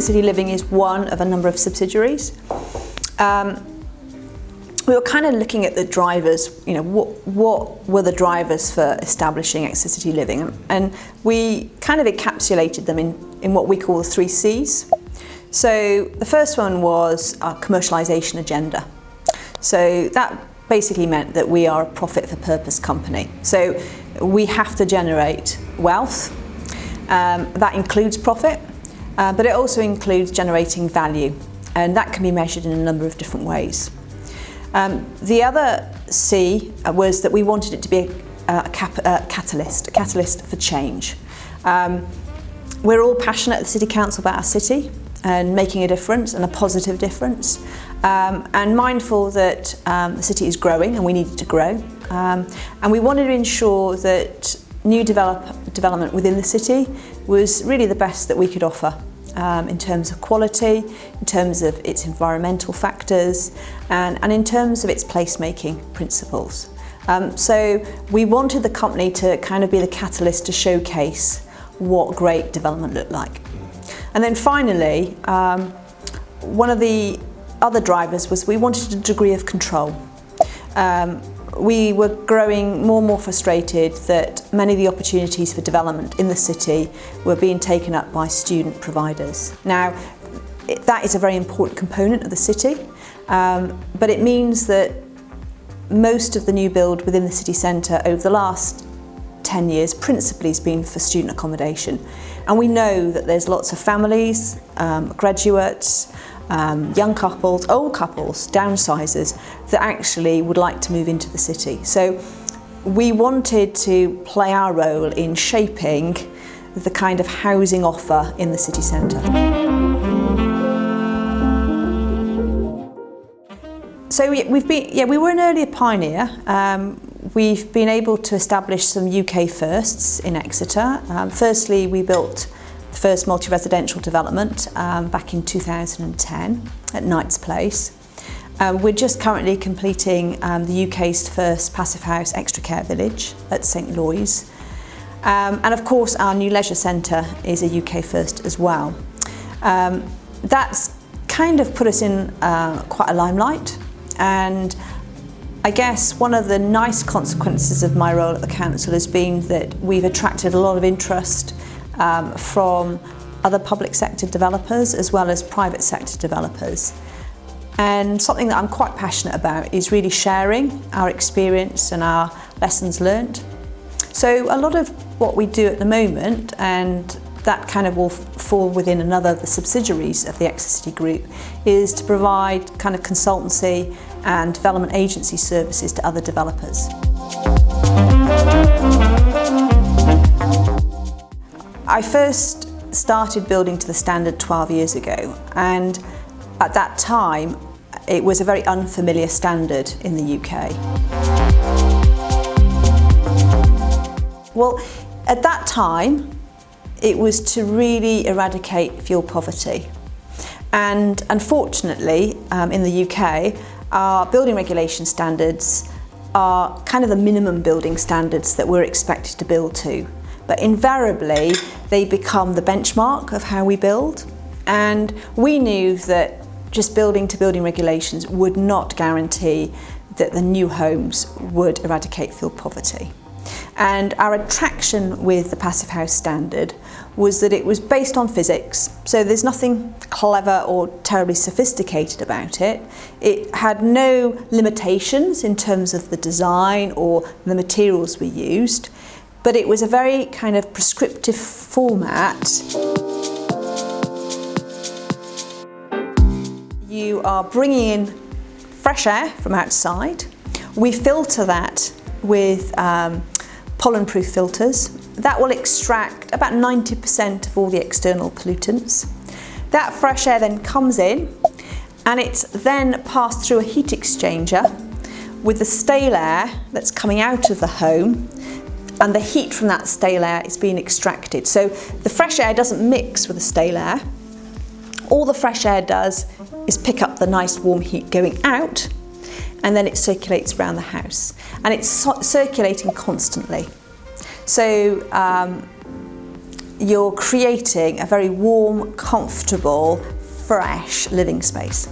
City Living is one of a number of subsidiaries. We were kind of looking at the drivers, what were the drivers for establishing Exeter City Living, and we kind of encapsulated them in what we call the 3 C's. So the first one was our commercialisation agenda. So that basically meant that we are a profit for purpose company. So we have to generate wealth. That includes profit, but it also includes generating value, and that can be measured in a number of different ways. The other C was that we wanted it to be a catalyst for change. We're all passionate at the City Council about our city and making a difference, and a positive difference, and mindful that the city is growing and we need it to grow, and we wanted to ensure that new development within the city was really the best that we could offer. In terms of quality, in terms of its environmental factors, and in terms of its placemaking principles. So we wanted the company to kind of be the catalyst to showcase what great development looked like. And then finally, one of the other drivers was we wanted a degree of control. We were growing more and more frustrated that many of the opportunities for development in the city were being taken up by student providers. Now, that is a very important component of the city, but it means that most of the new build within the city centre over the last 10 years principally has been for student accommodation. And we know that there's lots of families, graduates, young couples, old couples, downsizers that actually would like to move into the city. So we wanted to play our role in shaping the kind of housing offer in the city centre. So we were an earlier pioneer. We've been able to establish some UK firsts in Exeter. Firstly, we built the first multi-residential development back in 2010 at Knight's Place. We're just currently completing the UK's first passive house extra care village at St Loy's. And of course our new leisure centre is a UK first as well. That's kind of put us in quite a limelight, and I guess one of the nice consequences of my role at the council has been that we've attracted a lot of interest from other public sector developers as well as private sector developers. And something that I'm quite passionate about is really sharing our experience and our lessons learned. So a lot of what we do at the moment, and that kind of will fall within another of the subsidiaries of the Exeter City Group, is to provide kind of consultancy and development agency services to other developers. I first started building to the standard 12 years ago, and at that time it was a very unfamiliar standard in the UK. Well, at that time it was to really eradicate fuel poverty, and unfortunately in the UK our building regulation standards are kind of the minimum building standards that we're expected to build to. But invariably they become the benchmark of how we build, and we knew that just building to building regulations would not guarantee that the new homes would eradicate fuel poverty. And our attraction with the passive house standard was that it was based on physics, so there's nothing clever or terribly sophisticated about it. It had no limitations in terms of the design or the materials we used, but it was a very kind of prescriptive format. You are bringing in fresh air from outside. We filter that with pollen-proof filters. That will extract about 90% of all the external pollutants. That fresh air then comes in, and it's then passed through a heat exchanger with the stale air that's coming out of the home, and the heat from that stale air is being extracted. So the fresh air doesn't mix with the stale air. All the fresh air does is pick up the nice warm heat going out, and then it circulates around the house, and it's circulating constantly. So you're creating a very warm, comfortable, fresh living space.